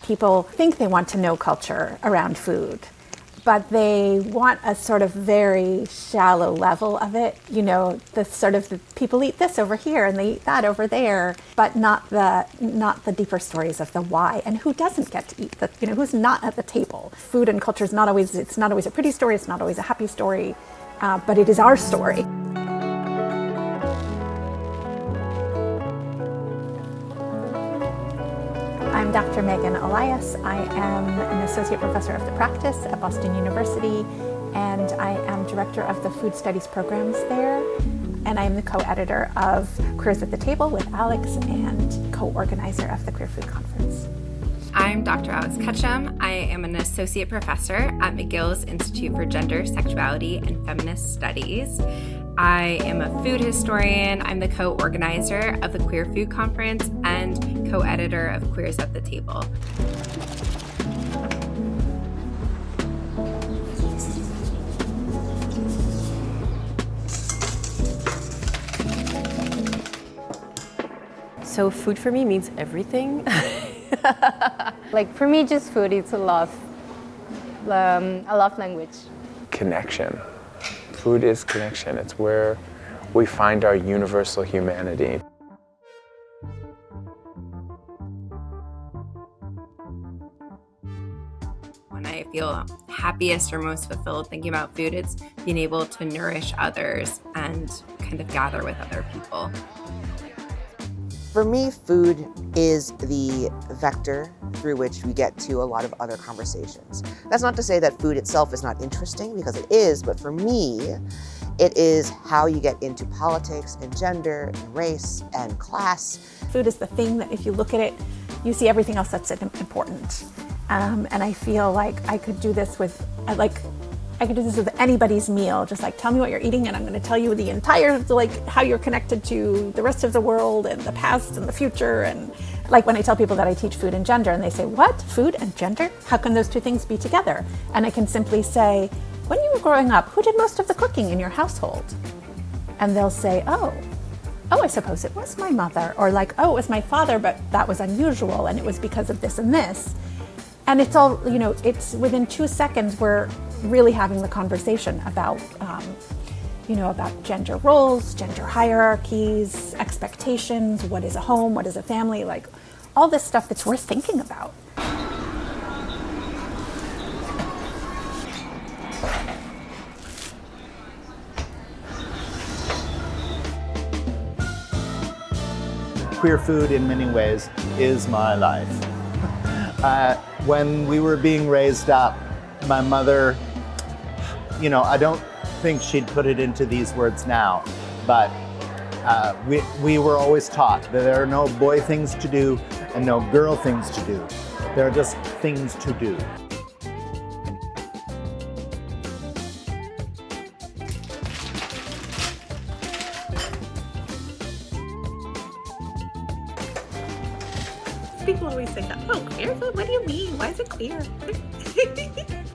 People think they want to know culture around food, but they want a sort of very shallow level of it. You know, the sort of the people eat this over here and they eat that over there, but not the deeper stories of the why and who doesn't get to eat the, you know, who's not at the table. Food and culture is not always, it's not always a pretty story, it's not always a happy story, but it is our story. I'm Dr. Megan Elias. I am an associate professor of the practice at Boston University, and I am director of the food studies programs there. And I am the co-editor of Queers at the Table with Alex and co-organizer of the Queer Food Conference. I'm Dr. Alex Ketchum. I am an associate professor at McGill's Institute for Gender, Sexuality, and Feminist Studies. I am a food historian. I'm the co-organizer of the Queer Food Conference and co-editor of Queers at the Table. So food for me means everything. Like for me, just food, it's a love language. Connection. Food is connection. It's where we find our universal humanity. When I feel happiest or most fulfilled thinking about food, it's being able to nourish others and kind of gather with other people. For me, food is the vector through which we get to a lot of other conversations. That's not to say that food itself is not interesting, because it is, but for me, it is how you get into politics and gender and race and class. Food is the thing that if you look at it, you see everything else that's important. And I feel like I could do this with, I could do this with anybody's meal. Just like, tell me what you're eating and I'm gonna tell you the entire, like how you're connected to the rest of the world and the past and the future. And like when I tell people that I teach food and gender and they say, what, food and gender? How can those two things be together? And I can simply say, when you were growing up, who did most of the cooking in your household? And they'll say, oh, I suppose it was my mother. Or like, oh, it was my father, but that was unusual and it was because of this and this. And it's all, you know, it's within 2 seconds we're really having the conversation about, about gender roles, gender hierarchies, expectations, what is a home, what is a family, like all this stuff that's worth thinking about. Queer food in many ways is my life. When we were being raised up, my mother, I don't think she'd put it into these words now, but we were always taught that there are no boy things to do and no girl things to do. There are just things to do. People always say that, oh, queer food, what do you mean? Why is it queer?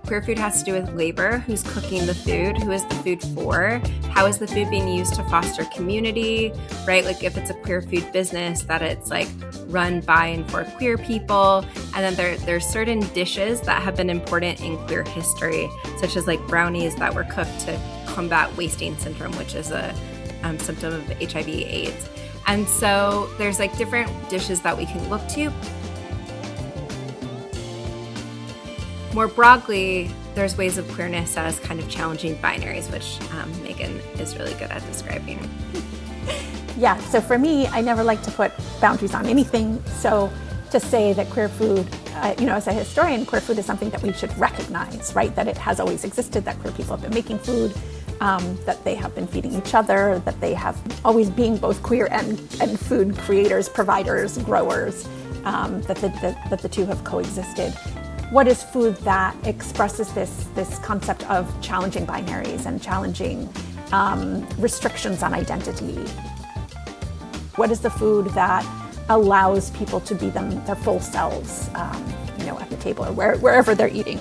Queer food has to do with labor, who's cooking the food, who is the food for, how is the food being used to foster community, right? Like if it's a queer food business, that it's like run by and for queer people. And then there's certain dishes that have been important in queer history, such as like brownies that were cooked to combat wasting syndrome, which is a symptom of HIV/AIDS. And so there's like different dishes that we can look to. More broadly, there's ways of queerness as kind of challenging binaries, which Megan is really good at describing. Yeah, so for me, I never like to put boundaries on anything. So to say that queer food, as a historian, queer food is something that we should recognize, right? That it has always existed, that queer people have been making food, that they have been feeding each other, that they have always being both queer and food creators, providers, growers, that the two have coexisted. What is food that expresses this concept of challenging binaries and challenging restrictions on identity? What is the food that allows people to be their full selves, at the table or wherever they're eating?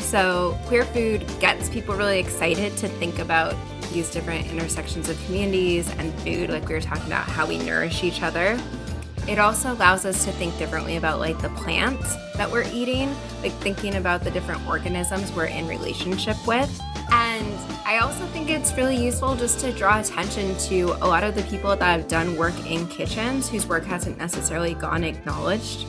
So queer food gets people really excited to think about these different intersections of communities and food, like we were talking about how we nourish each other. It also allows us to think differently about like the plants that we're eating, like thinking about the different organisms we're in relationship with. And I also think it's really useful just to draw attention to a lot of the people that have done work in kitchens whose work hasn't necessarily gone acknowledged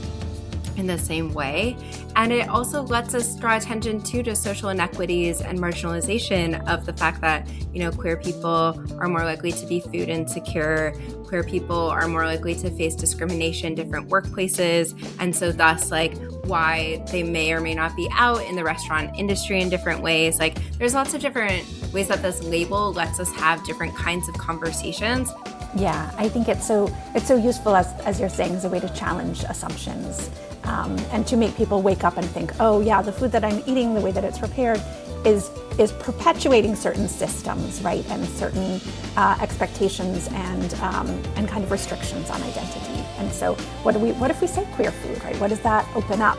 in the same way. And it also lets us draw attention to social inequities and marginalization of the fact that, queer people are more likely to be food insecure, queer people are more likely to face discrimination in different workplaces, and so thus why they may or may not be out in the restaurant industry in different ways. There's lots of different ways that this label lets us have different kinds of conversations. Yeah, I think it's so useful, as you're saying, as a way to challenge assumptions and to make people wake up and think, oh yeah, the food that I'm eating, the way that it's prepared is perpetuating certain systems, right, and certain expectations and kind of restrictions on identity. And so what if we say queer food, right? What does that open up?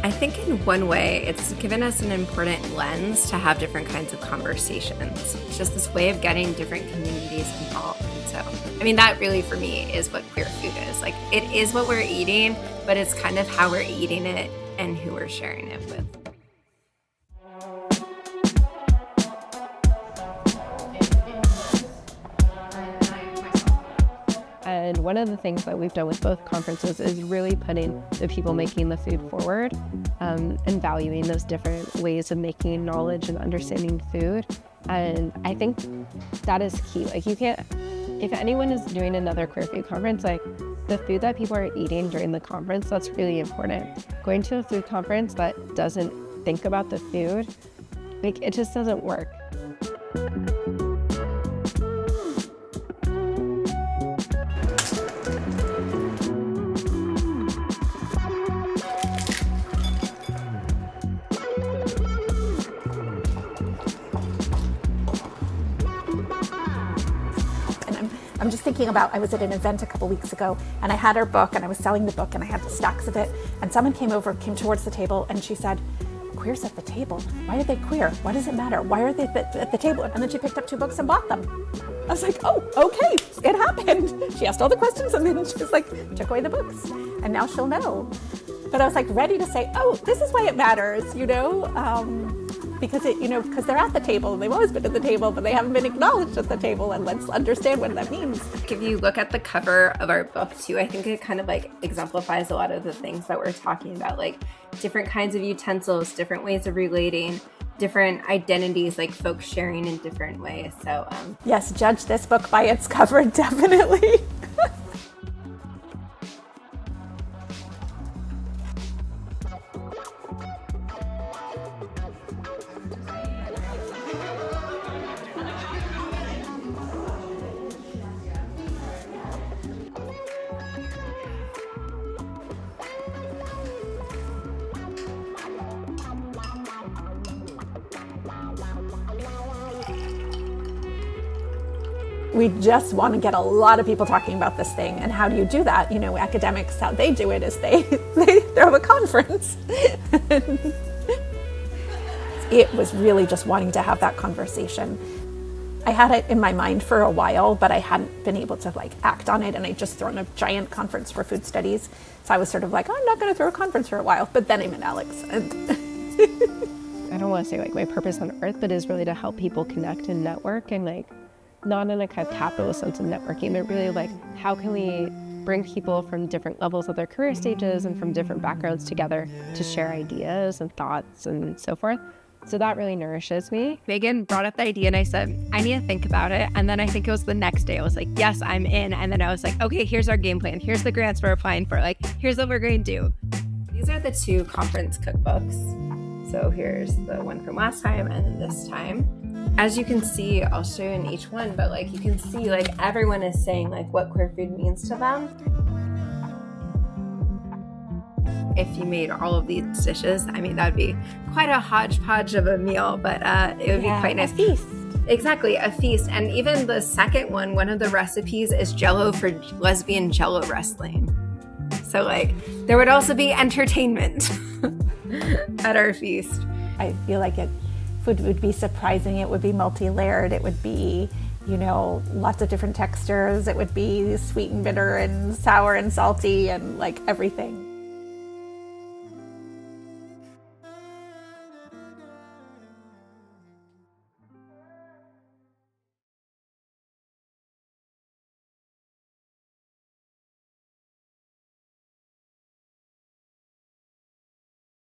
I think in one way, it's given us an important lens to have different kinds of conversations. It's just this way of getting different communities involved. And so, that really for me is what queer food is. It is what we're eating, but it's kind of how we're eating it and who we're sharing it with. And one of the things that we've done with both conferences is really putting the people making the food forward and valuing those different ways of making knowledge and understanding food. And I think that is key. You can't, if anyone is doing another queer food conference, the food that people are eating during the conference, that's really important. Going to a food conference that doesn't think about the food, it just doesn't work. I'm just thinking about, I was at an event a couple weeks ago and I had her book and I was selling the book and I had stacks of it, and someone came towards the table and she said, "Queers at the table? Why are they queer? Why does it matter? Why are they at the table?" And then she picked up 2 books and bought them. I was like, oh, okay, it happened. She asked all the questions and then she was took away the books, and now she'll know. But I was ready to say, oh, this is why it matters, because because they're at the table and they've always been at the table, but they haven't been acknowledged at the table, and let's understand what that means. If you look at the cover of our book too, I think it kind of exemplifies a lot of the things that we're talking about, different kinds of utensils, different ways of relating, different identities, folks sharing in different ways. So yes, judge this book by its cover, definitely. We just want to get a lot of people talking about this thing. And how do you do that? Academics, how they do it is they throw a conference. It was really just wanting to have that conversation. I had it in my mind for a while, but I hadn't been able to act on it. And I'd just thrown a giant conference for food studies. So I was sort of I'm not going to throw a conference for a while. But then I met Alex. And I don't want to say my purpose on earth, but is really to help people connect and network, and not in a kind of capitalist sense of networking, but really how can we bring people from different levels of their career stages and from different backgrounds together to share ideas and thoughts and so forth. So that really nourishes me. Megan brought up the idea and I said, I need to think about it. And then I think it was the next day, I was like, yes, I'm in. And then I was like, okay, here's our game plan. Here's the grants we're applying for. Here's what we're going to do. These are the 2 conference cookbooks. So here's the one from last time and then this time. As you can see, I'll show you in each one, but you can see everyone is saying what queer food means to them. If you made all of these dishes, that would be quite a hodgepodge of a meal, but it would be quite nice. A feast. Exactly, a feast. And even the second one of the recipes is Jell-O for lesbian Jell-O wrestling. So like there would also be entertainment at our feast. I feel like food would be surprising. It would be multi-layered. It would be, lots of different textures. It would be sweet and bitter and sour and salty and like everything.